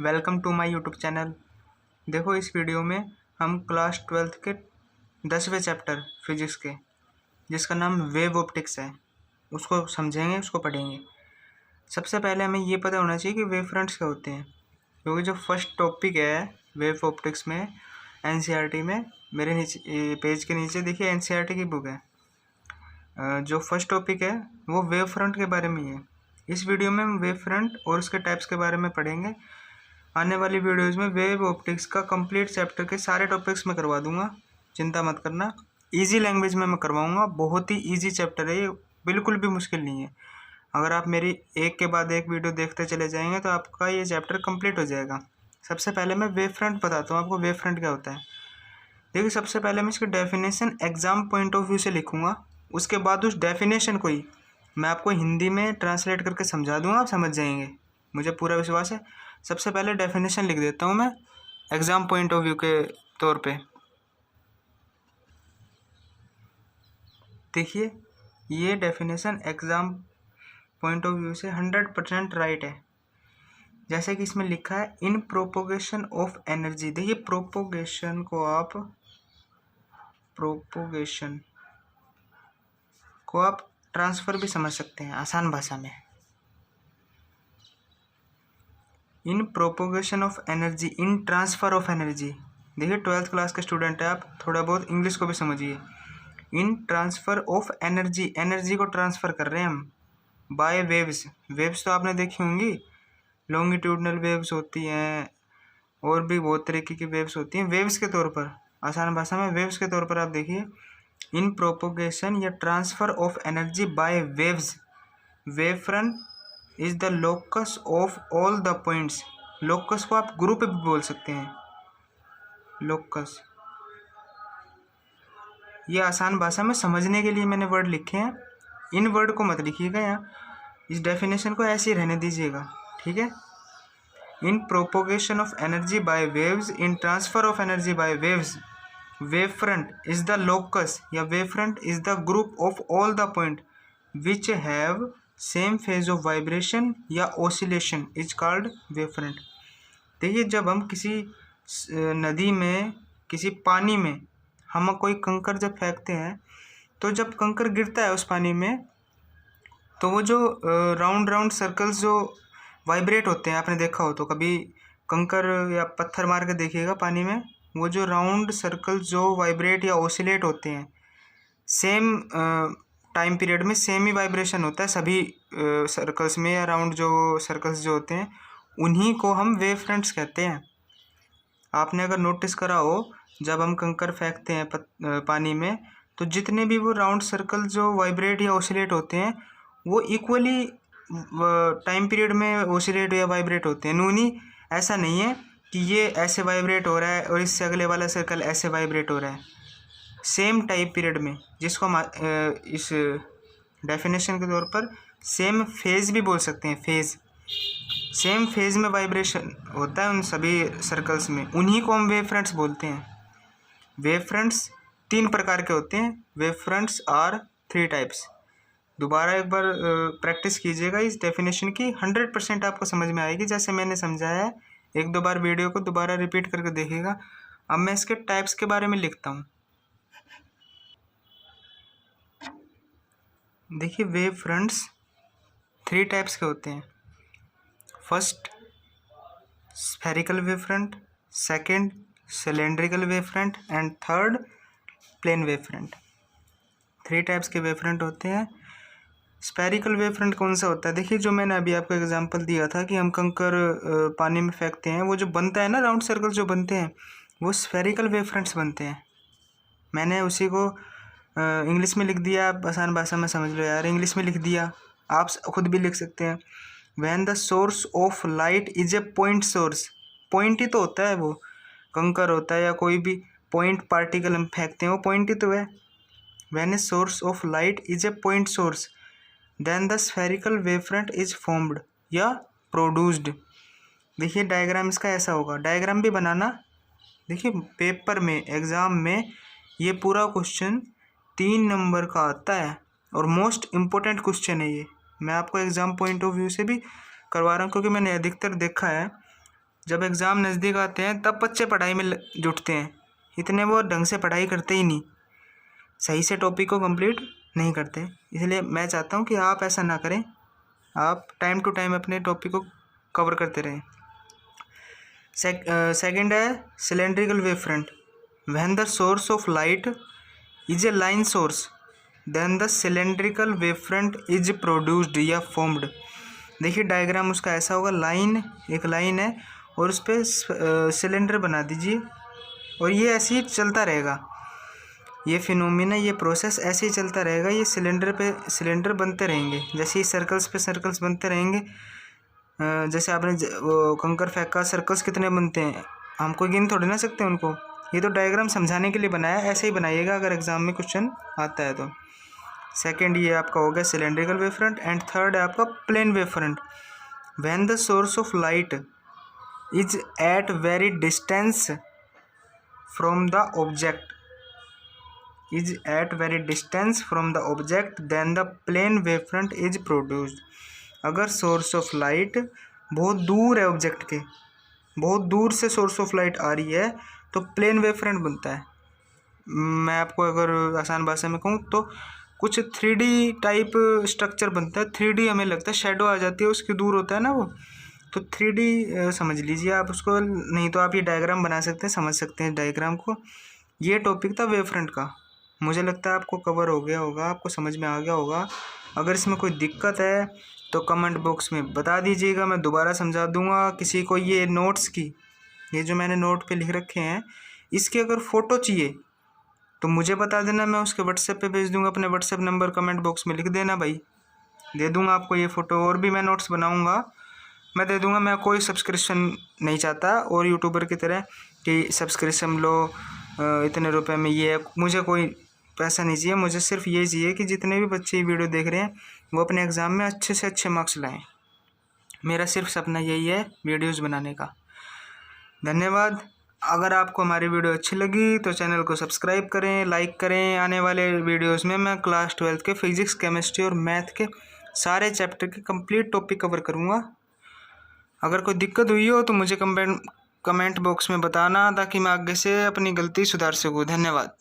Welcome to my YouTube channel. देखो, इस video में हम क्लास 12th के 10वें चैप्टर फिजिक्स के, जिसका नाम वेव ऑप्टिक्स है, उसको समझेंगे, उसको पढ़ेंगे। सबसे पहले हमें ये पता होना चाहिए कि वेव फ्रंट्स क्या होते हैं, क्योंकि जो फर्स्ट टॉपिक है वेव ऑप्टिक्स में एनसीईआरटी में, मेरे नीचे पेज के नीचे देखिए एनसीईआरटी की बुक है। जो फर्स्ट टॉपिक है वो वेव फ्रंट के बारे में ही है। इस वीडियो में हम वेव फ्रंट और उसके टाइप्स के बारे में पढ़ेंगे। आने वाली वीडियोज़ में वेव ऑप्टिक्स का कंप्लीट चैप्टर के सारे टॉपिक्स में करवा दूंगा, चिंता मत करना। इजी लैंग्वेज में मैं करवाऊंगा, बहुत ही इजी चैप्टर है ये, बिल्कुल भी मुश्किल नहीं है। अगर आप मेरी एक के बाद एक वीडियो देखते चले जाएंगे तो आपका ये चैप्टर कंप्लीट हो जाएगा। सबसे पहले मैं वेव फ्रंट बताता हूँ आपको, वेव फ्रंट क्या होता है। देखिए, सबसे पहले मैं इसकी definition exam point of view से लिखूँगा, उसके बाद उस डेफिनेशन को ही मैं आपको हिंदी में ट्रांसलेट करके समझा दूँगा, आप समझ जाएंगे, मुझे पूरा विश्वास है। सबसे पहले डेफिनेशन लिख देता हूँ मैं एग्ज़ाम पॉइंट ऑफ व्यू के तौर पे। देखिए, ये definition exam point of view से 100% राइट है। जैसे कि इसमें लिखा है, इन प्रोपोगेशन ऑफ एनर्जी। देखिए, प्रोपोगेशन को आप ट्रांसफ़र भी समझ सकते हैं आसान भाषा में। In propagation of energy, in transfer of energy. देखिए, 12th क्लास के स्टूडेंट है आप, थोड़ा बहुत इंग्लिश को भी समझिए। इन ट्रांसफ़र ऑफ एनर्जी, एनर्जी को ट्रांसफ़र कर रहे हैं हम बाय वेव्स। वेव्स तो आपने देखी होंगी, लॉन्गिट्यूडनल वेव्स होती हैं और भी बहुत तरीके की वेव्स होती हैं। वेव्स के तौर पर, आसान भाषा में वेव्स के तौर पर आप देखिए, इन प्रोपोगेशन या transfer of energy by waves, wave front is the locus of all the points. Locus को आप ग्रुप भी बोल सकते हैं, लोकस। ये आसान भाषा में समझने के लिए मैंने वर्ड लिखे हैं, इन वर्ड को मत लिखिएगा यहाँ, इस डेफिनेशन को ऐसे ही रहने दीजिएगा, ठीक है। In propagation of energy by waves, in transfer of energy by waves, wave front is the locus या wave front is the group of all the point which have same phase of vibration या oscillation is called wave front. देखिए, जब हम किसी नदी में, किसी पानी में हम कोई कंकर जब फेंकते हैं, तो जब कंकर गिरता है उस पानी में, तो वो जो राउंड सर्कल्स जो वाइब्रेट होते हैं, आपने देखा हो तो कभी कंकर या पत्थर मार के देखिएगा पानी में, वो जो राउंड सर्कल्स जो वाइब्रेट या ओसिलेट होते हैं, सेम टाइम पीरियड में सेम ही वाइब्रेशन होता है सभी सर्कल्स में, या राउंड जो सर्कल्स जो होते हैं, उन्हीं को हम वेव फ्रंट्स कहते हैं। आपने अगर नोटिस करा हो, जब हम कंकर फेंकते हैं पानी में, तो जितने भी वो राउंड सर्कल जो वाइब्रेट या ओसिलेट होते हैं, वो इक्वली टाइम पीरियड में ओसिलेट या वाइब्रेट होते हैं। नूनी ऐसा नहीं है कि ये ऐसे वाइब्रेट हो रहा है और इससे अगले वाला सर्कल ऐसे वाइब्रेट हो रहा है, सेम टाइम पीरियड में, जिसको हम इस डेफिनेशन के तौर पर सेम फेज भी बोल सकते हैं। फेज, सेम फेज में वाइब्रेशन होता है उन सभी सर्कल्स में, उन्हीं को हम वेव फ्रंट्स बोलते हैं। वेव फ्रंट्स 3 प्रकार के होते हैं। Wave fronts are 3 types. दोबारा एक बार प्रैक्टिस कीजिएगा इस डेफिनेशन की, 100% आपको समझ में आएगी जैसे मैंने समझाया है। 1-2 बार वीडियो को दोबारा रिपीट करके देखिएगा। अब मैं इसके टाइप्स के बारे में लिखता हूँ। देखिए, वेव फ्रंट्स 3 टाइप्स के होते हैं। First, spherical wave front, second, cylindrical wave front, and third, plane wave front. 3 types के वेव फ्रंट होते हैं। स्फेरिकल वेव फ्रंट कौन सा होता है? देखिए, जो मैंने अभी आपको एग्जांपल दिया था कि हम कंकर पानी में फेंकते हैं, वो जो बनता है ना, राउंड सर्कल जो बनते हैं, वो स्फेरिकल वेव फ्रंट्स बनते हैं। मैंने उसी को इंग्लिश में लिख दिया, आप आसान भाषा में समझ लो यार, इंग्लिश में लिख दिया, आप खुद भी लिख सकते हैं। When the source of light is a point source, point ही तो होता है वो, कंकर होता है या कोई भी पॉइंट पार्टिकल हम फेंकते हैं, वो पॉइंट ही तो है। When a source of light is a point source, then the spherical wave front is formed या प्रोड्यूस्ड। देखिए, डायग्राम इसका ऐसा होगा, डायग्राम भी बनाना। देखिए, पेपर में, एग्ज़ाम में ये पूरा क्वेश्चन 3 नंबर का आता है और मोस्ट इम्पोर्टेंट क्वेश्चन है ये। मैं आपको एग्ज़ाम पॉइंट ऑफ व्यू से भी करवा रहा हूँ, क्योंकि मैंने अधिकतर देखा है जब एग्ज़ाम नज़दीक आते हैं तब बच्चे पढ़ाई में जुटते हैं, इतने वो ढंग से पढ़ाई करते ही नहीं, सही से टॉपिक को कंप्लीट नहीं करते। इसलिए मैं चाहता हूँ कि आप ऐसा ना करें, आप टाइम टू टाइम अपने टॉपिक को कवर करते रहें। सेकंड है cylindrical wave front. When the source of light is a line source then the cylindrical wave front is produced या फॉर्म्ड। देखिए डायग्राम उसका ऐसा होगा, एक लाइन है और उस पर सिलेंडर बना दीजिए और ये ऐसे ही चलता रहेगा। ये फिनोमिना, ये प्रोसेस ऐसे ही चलता रहेगा। ये सिलेंडर पे सिलेंडर बनते रहेंगे, जैसे ही सर्कल्स पे सर्कल्स बनते रहेंगे। जैसे आपने वो कंकर फेंका, सर्कल्स कितने बनते हैं हम कोई गिन थोड़ी ना सकते उनको। ये तो डायग्राम समझाने के लिए बनाया, ऐसे ही बनाइएगा अगर एग्जाम में क्वेश्चन आता है तो। सेकंड ये आपका हो गया cylindrical wave front. And third है आपका plane wave front. When the source of light is at very distance from the object then the plane wavefront is produced। अगर सोर्स ऑफ लाइट बहुत दूर है ऑब्जेक्ट के, बहुत दूर से सोर्स ऑफ लाइट आ रही है तो प्लेन वेवफ्रंट बनता है। मैं आपको अगर आसान भाषा में कहूँ तो कुछ 3D टाइप स्ट्रक्चर बनता है। 3D हमें लगता है शेडो आ जाती है उसकी, दूर होता है ना वो, तो 3D समझ लीजिए आप उसको। नहीं तो आप ये डायग्राम बना सकते हैं, समझ सकते हैं डायग्राम को। ये टॉपिक था वेवफ्रंट का। मुझे लगता है आपको कवर हो गया होगा, आपको समझ में आ गया होगा। अगर इसमें कोई दिक्कत है तो कमेंट बॉक्स में बता दीजिएगा, मैं दोबारा समझा दूंगा। किसी को ये नोट्स की, ये जो मैंने नोट पे लिख रखे हैं, इसकी अगर फ़ोटो चाहिए तो मुझे बता देना, मैं उसके व्हाट्सएप पे भेज दूंगा। अपने व्हाट्सएप नंबर कमेंट बॉक्स में लिख देना भाई, दे दूंगा आपको ये फ़ोटो। और भी मैं नोट्स बनाऊँगा, मैं दे दूँगा। मैं कोई सब्सक्रिप्शन नहीं चाहता और यूट्यूबर की तरह कि सब्सक्रिप्शन लो इतने रुपए में, ये मुझे कोई पैसा नहीं चाहिए। मुझे सिर्फ ये चाहिए कि जितने भी बच्चे ये वीडियो देख रहे हैं वो अपने एग्ज़ाम में अच्छे से अच्छे मार्क्स लाएं। मेरा सिर्फ सपना यही है वीडियोस बनाने का। धन्यवाद। अगर आपको हमारी वीडियो अच्छी लगी तो चैनल को सब्सक्राइब करें, लाइक करें। आने वाले वीडियोस में मैं क्लास 12 के फिज़िक्स, केमिस्ट्री और मैथ के सारे चैप्टर के कंप्लीट टॉपिक कवर करूँगा। अगर कोई दिक्कत हुई हो तो मुझे कमेंट बॉक्स में बताना, ताकि मैं आगे से अपनी गलती सुधार सकूँ। धन्यवाद।